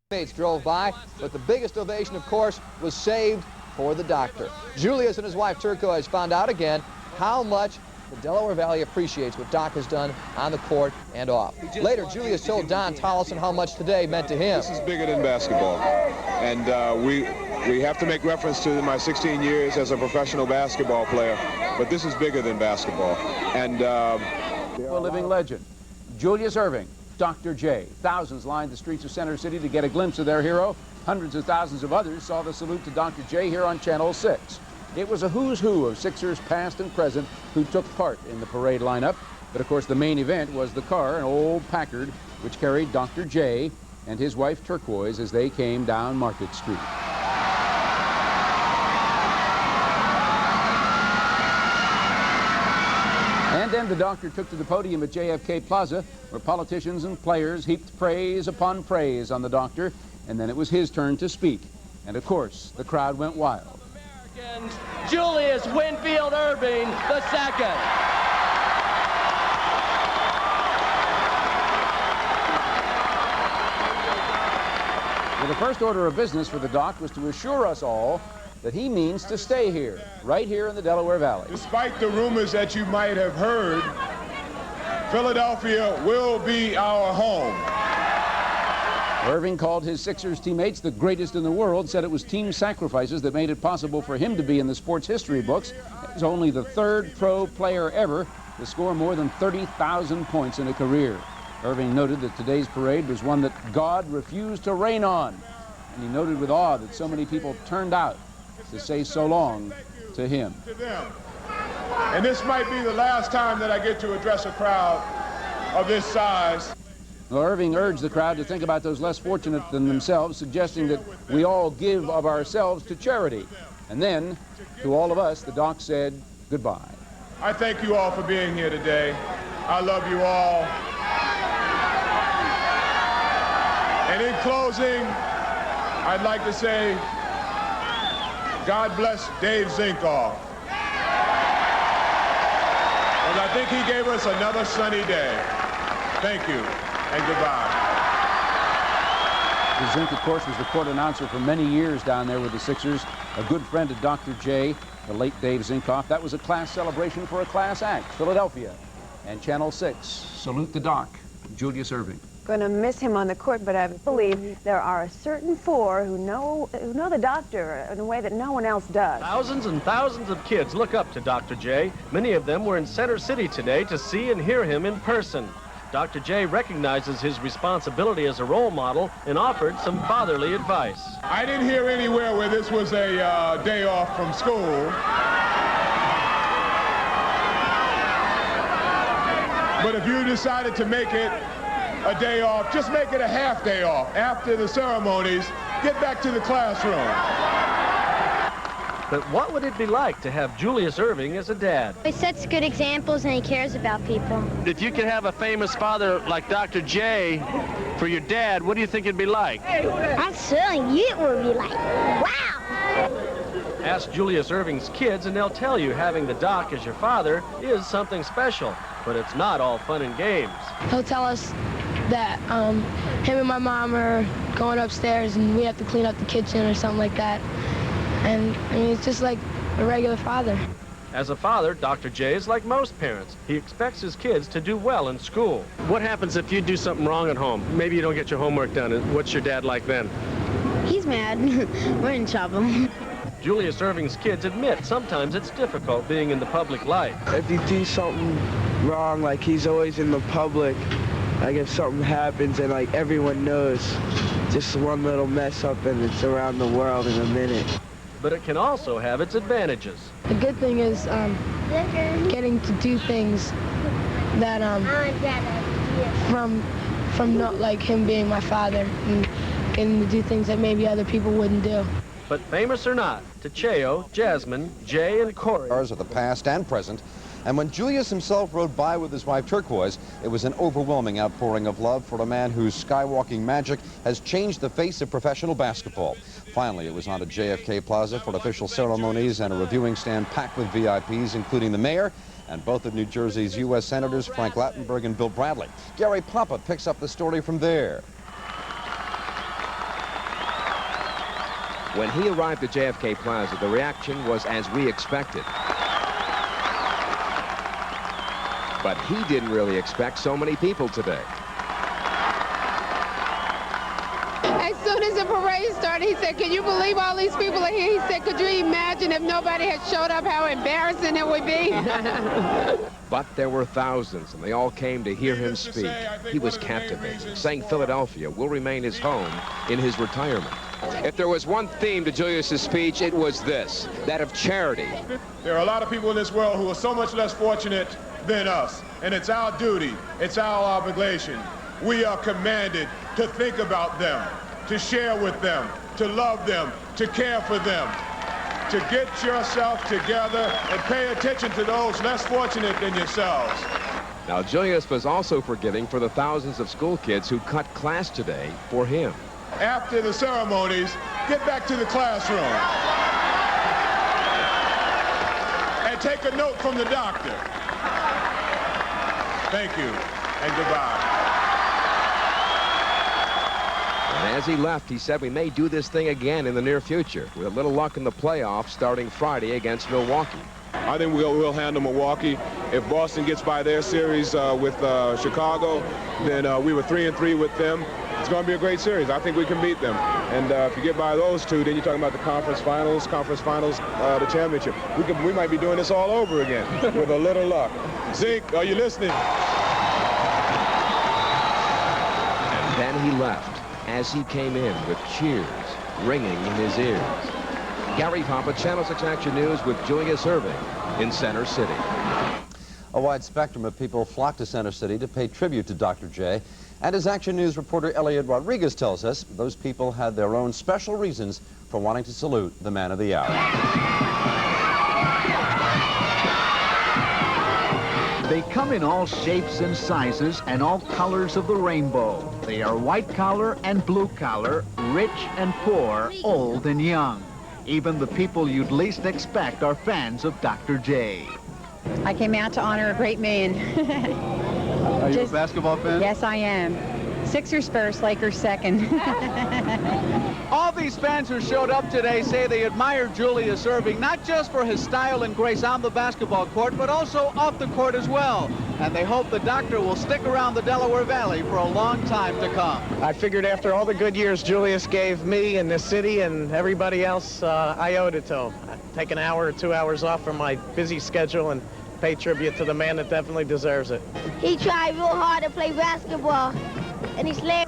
Teammates drove by, but the biggest ovation, of course, was saved for the doctor. Julius and his wife Turquoise found out again how much the Delaware Valley appreciates what Doc has done on the court and off. Later, Julius told Don Tollison how much today meant to him. This is bigger than basketball, and we have to make reference to my 16 years as a professional basketball player, but this is bigger than basketball. And a living legend, Julius Erving, Dr. J. Thousands lined the streets of Center City to get a glimpse of their hero. Hundreds of thousands of others saw the salute to Dr. J here on Channel 6. It was a who's who of Sixers past and present who took part in the parade lineup. But of course the main event was the car, an old Packard, which carried Dr. J and his wife Turquoise as they came down Market Street. And then the doctor took to the podium at JFK Plaza, where politicians and players heaped praise upon praise on the doctor, and then it was his turn to speak. And of course, the crowd went wild. Americans, Julius Winfield Erving II. Well, the first order of business for the doc was to assure us all that he means to stay here, right here in the Delaware Valley. despite the rumors that you might have heard, Philadelphia will be our home. Erving called his Sixers teammates the greatest in the world, said it was team sacrifices that made it possible for him to be in the sports history books. He's only the third pro player ever to score more than 30,000 points in a career. Erving noted that today's parade was one that God refused to rain on. And he noted with awe that so many people turned out to say so long to him. To them. And this might be the last time that I get to address a crowd of this size. Well, Erving urged the crowd to think about those less fortunate than themselves, suggesting that we all give of ourselves to charity. And then, to all of us, the doc said goodbye. I thank you all for being here today. I love you all. And in closing, I'd like to say, God bless Dave Zinkoff. And I think he gave us another sunny day. Thank you, and goodbye. Zink, of course, was the court announcer for many years down there with the Sixers, a good friend of Dr. J, the late Dave Zinkoff. That was a class celebration for a class act, Philadelphia. And Channel 6, salute the doc, Julius Erving. Going to miss him on the court, but I believe there are a certain four who know the doctor in a way that no one else does. Thousands and thousands of kids look up to Dr. J. Many of them were in Center City today to see and hear him in person. Dr. J recognizes his responsibility as a role model and offered some fatherly advice. I didn't hear anywhere where this was a day off from school. But if you decided to make it a day off, just make it a half day off. After the ceremonies, get back to the classroom. But what would it be like to have Julius Erving as a dad? He sets good examples and he cares about people. If you could have a famous father like Dr. J for your dad, what do you think it'd be like? I'm telling you it would be like, wow! Ask Julius Erving's kids and they'll tell you having the doc as your father is something special, but it's not all fun and games. He'll tell us that him and my mom are going upstairs and we have to clean up the kitchen or something like that. And I mean, it's just like a regular father. As a father, Dr. J is like most parents. He expects his kids to do well in school. What happens if you do something wrong at home? Maybe you don't get your homework done. What's your dad like then? He's mad. We're in trouble. Julius Erving's kids admit sometimes it's difficult being in the public light. If you do something wrong, like he's always in the public, like if something happens and like everyone knows, just one little mess up and it's around the world in a minute. But it can also have its advantages. The good thing is getting to do things that from not like him being my father and getting to do things that maybe other people wouldn't do. But famous or not, to Cheo, Jasmine, Jay, and Corey Stars of the past and present. And when Julius himself rode by with his wife Turquoise, it was an overwhelming outpouring of love for a man whose skywalking magic has changed the face of professional basketball. Finally, it was on to JFK Plaza for official ceremonies and a reviewing stand packed with VIPs, including the mayor and both of New Jersey's U.S. Senators Frank Lattenberg and Bill Bradley. Gary Papa picks up the story from there. When he arrived at JFK Plaza, the reaction was as we expected. But he didn't really expect so many people today. As soon as the parade started, he said, "Can you believe all these people are here?" He said, "Could you imagine if nobody had showed up, how embarrassing it would be?" But there were thousands, and they all came to hear him speak. He was captivating, saying Philadelphia will remain his home in his retirement. If there was one theme to Julius's speech, it was this, that of charity. There are a lot of people in this world who are so much less fortunate than us, and it's our duty, it's our obligation. We are commanded to think about them, to share with them, to love them, to care for them, to get yourself together and pay attention to those less fortunate than yourselves. Now, Julius was also forgiving for the thousands of school kids who cut class today for him. After the ceremonies, get back to the classroom and take a note from the doctor. Thank you, and goodbye. And as he left, he said we may do this thing again in the near future, with a little luck in the playoffs starting Friday against Milwaukee. I think we'll handle Milwaukee. If Boston gets by their series with Chicago, then we were 3-3 with them. It's going to be a great series. I think we can beat them. And if you get by those two, then you're talking about the conference finals, the championship. We might be doing this all over again with a little luck. Zeke, are you listening? And then he left as he came in with cheers ringing in his ears. Gary Papa, Channel 6 Action News with Julius Erving in Center City. A wide spectrum of people flocked to Center City to pay tribute to Dr. J. And as Action News reporter Elliot Rodriguez tells us, those people had their own special reasons for wanting to salute the man of the hour. They come in all shapes and sizes and all colors of the rainbow. They are white collar and blue collar, rich and poor, old and young. Even the people you'd least expect are fans of Dr. J. I came out to honor a great man. Are you a basketball fan? Yes, I am. Sixers first, Lakers second. All these fans who showed up today say they admire Julius Erving, not just for his style and grace on the basketball court, but also off the court as well. And they hope the doctor will stick around the Delaware Valley for a long time to come. I figured after all the good years Julius gave me and the city and everybody else, I owed it to him. I'd take an hour or 2 hours off from my busy schedule and pay tribute to the man that definitely deserves it. He tried real hard to play basketball, and he slammed